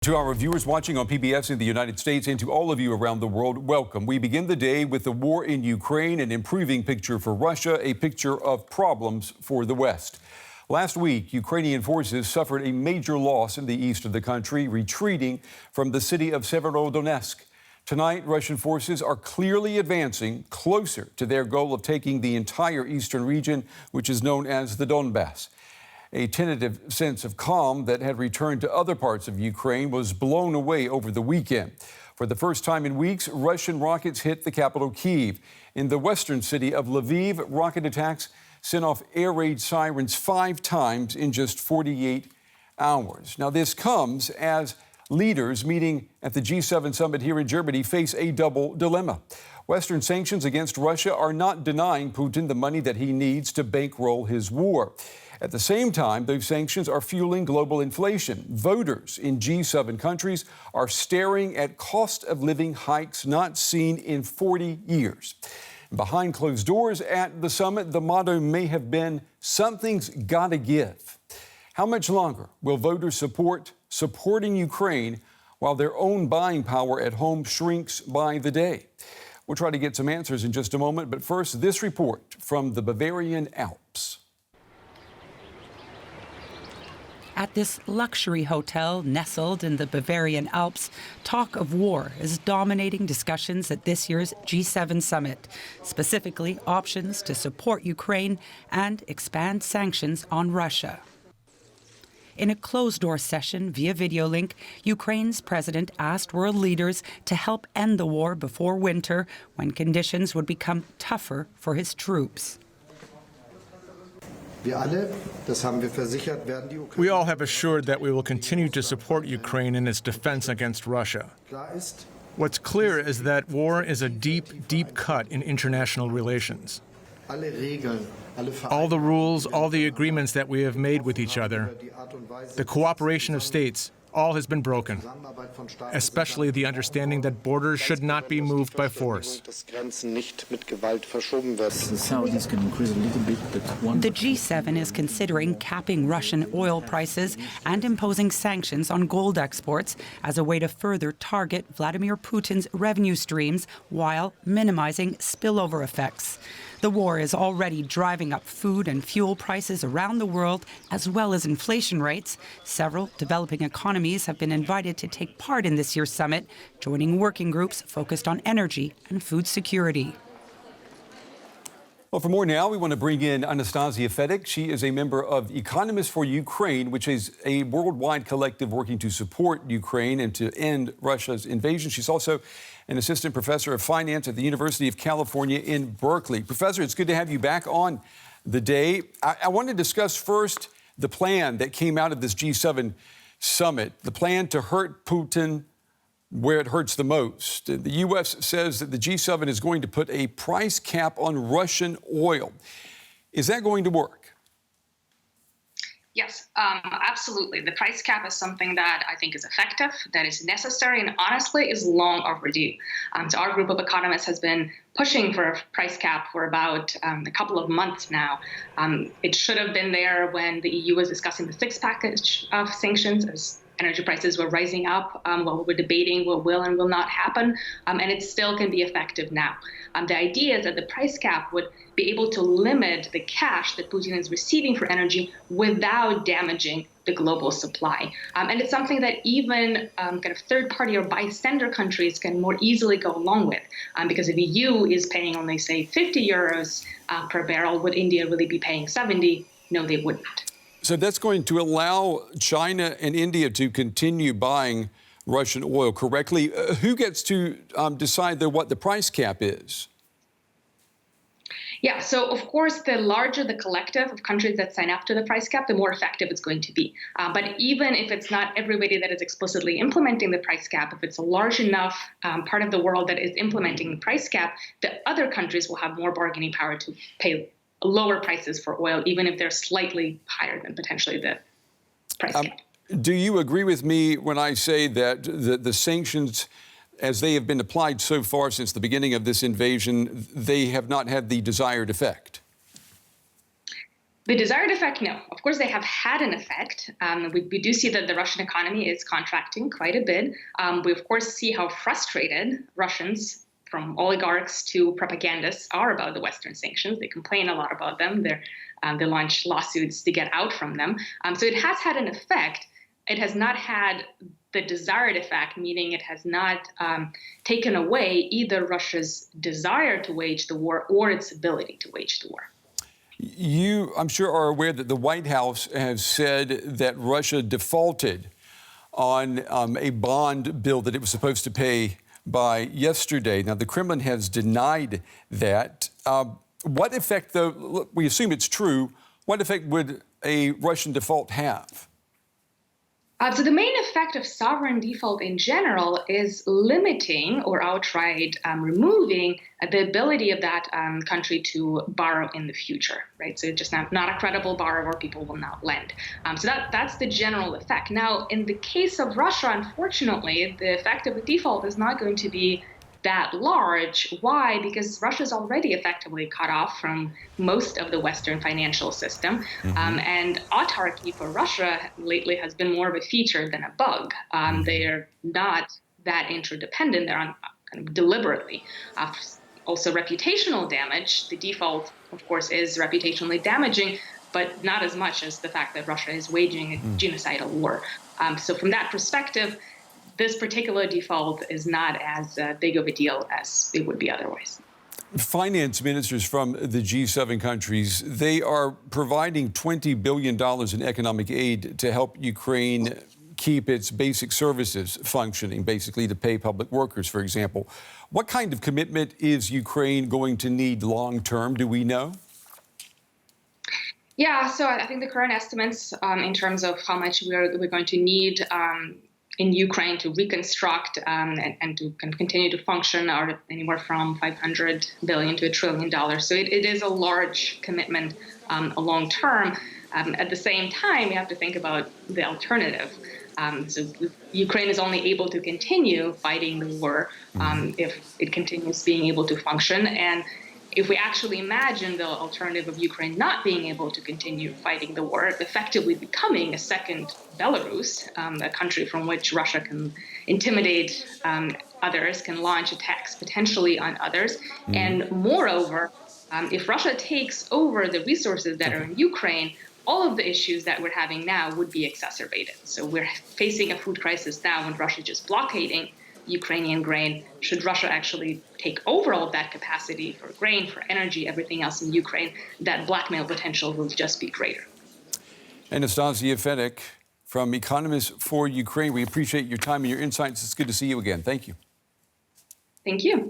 To our viewers watching on PBS in the United States and to all of you around the world, welcome. We begin the day with the war in Ukraine, an improving picture for Russia, a picture of problems for the West. Last week, Ukrainian forces suffered a major loss in the east of the country, retreating from the city of Severodonetsk. Tonight, Russian forces are clearly advancing closer to their goal of taking the entire eastern region, which is known as the Donbass. A tentative sense of calm that had returned to other parts of Ukraine was blown away over the weekend. For the first time in weeks, Russian rockets hit the capital, Kyiv. In the western city of Lviv, rocket attacks sent off air raid sirens 5 times in just 48 hours. Now, this comes as leaders meeting at the G7 summit here in Germany face a double dilemma. Western sanctions against Russia are not denying Putin the money that he needs to bankroll his war. At the same time, those sanctions are fueling global inflation. Voters in G7 countries are staring at cost of living hikes not seen in 40 years. Behind closed doors at the summit, the motto may have been, "Something's gotta give." How much longer will voters supporting Ukraine while their own buying power at home shrinks by the day? We'll try to get some answers in just a moment, but first, this report from the Bavarian Alps. At this luxury hotel nestled in the Bavarian Alps, talk of war is dominating discussions at this year's G7 summit, specifically options to support Ukraine and expand sanctions on Russia. In a closed-door session via video link, Ukraine's president asked world leaders to help end the war before winter, when conditions would become tougher for his troops. We all have assured that we will continue to support Ukraine in its defense against Russia. What's clear is that war is a deep, deep cut in international relations. All the rules, all the agreements that we have made with each other, the cooperation of states, all has been broken, especially the understanding that borders should not be moved by force. The G7 is considering capping Russian oil prices and imposing sanctions on gold exports as a way to further target Vladimir Putin's revenue streams while minimizing spillover effects. The war is already driving up food and fuel prices around the world, as well as inflation rates. Several developing economies have been invited to take part in this year's summit, joining working groups focused on energy and food security. Well, for more now, we want to bring in Anastasia Fedek. She is a member of Economists for Ukraine, which is a worldwide collective working to support Ukraine and to end Russia's invasion. She's also an assistant professor of finance at the University of California in Berkeley. Professor, it's good to have you back on the day. I want to discuss first the plan that came out of this G7 summit, the plan to hurt Putin where it hurts the most. The U.S. says that the G7 is going to put a price cap on Russian oil. Is that going to work? Yes, absolutely. The price cap is something that I think is effective, that is necessary, and honestly is long overdue. So our group of economists has been pushing for a price cap for about a couple of months now. It should have been there when the EU was discussing the 6th package of sanctions, as energy prices were rising up while we were debating what will and will not happen, and it still can be effective now. The idea is that the price cap would be able to limit the cash that Putin is receiving for energy without damaging the global supply. And it's something that even kind of third-party or bystander countries can more easily go along with. Because if the EU is paying only, say, 50 euros per barrel, would India really be paying 70? No, they wouldn't. So that's going to allow China and India to continue buying Russian oil correctly. Who gets to decide, though, what the price cap is? Yeah, so of course, the larger the collective of countries that sign up to the price cap, the more effective it's going to be. But even if it's not everybody that is explicitly implementing the price cap, if it's a large enough part of the world that is implementing the price cap, the other countries will have more bargaining power to pay lower prices for oil, even if they're slightly higher than potentially the price cap. Do you agree with me when I say that the sanctions, as they have been applied so far since the beginning of this invasion, they have not had the desired effect? The desired effect, no. Of course, they have had an effect. We do see that the Russian economy is contracting quite a bit. We, of course, see how frustrated Russians, from oligarchs to propagandists, are about the Western sanctions. They complain a lot about them. They launch lawsuits to get out from them. So it has had an effect. It has not had the desired effect, meaning it has not taken away either Russia's desire to wage the war or its ability to wage the war. You, I'm sure, are aware that the White House has said that Russia defaulted on a bond bill that it was supposed to pay by yesterday. Now, the Kremlin has denied that. What effect, though, we assume it's true, what effect would a Russian default have? So the main effect of sovereign default in general is limiting or outright removing the ability of that country to borrow in the future, right? So just not a credible borrower, people will not lend. So that's the general effect. Now, in the case of Russia, unfortunately, the effect of a default is not going to be that large. Why? Because Russia's already effectively cut off from most of the Western financial system. And autarky for Russia lately has been more of a feature than a bug. They're not that interdependent. They're on kind of deliberately. Also, reputational damage. The default, of course, is reputationally damaging, but not as much as the fact that Russia is waging a genocidal war. So from that perspective, this particular default is not as big of a deal as it would be otherwise. Finance ministers from the G7 countries, they are providing $20 billion in economic aid to help Ukraine keep its basic services functioning, basically to pay public workers, for example. What kind of commitment is Ukraine going to need long term? Do we know? Yeah, so I think the current estimates in terms of how much we're going to need in Ukraine to reconstruct and to continue to function are anywhere from $500 billion to $1 trillion. So it is a large commitment long term. At the same time, we have to think about the alternative. So Ukraine is only able to continue fighting the war if it continues being able to function. And if we actually imagine the alternative of Ukraine not being able to continue fighting the war, effectively becoming a second Belarus, a country from which Russia can intimidate others, can launch attacks potentially on others. And moreover, if Russia takes over the resources that are in Ukraine, all of the issues that we're having now would be exacerbated. So we're facing a food crisis now when Russia is just blockading Ukrainian grain. Should Russia actually take over all of that capacity for grain, for energy, everything else in Ukraine, that blackmail potential will just be greater. Anastasia Fenech from Economists for Ukraine. We appreciate your time and your insights. It's good to see you again. Thank you. Thank you.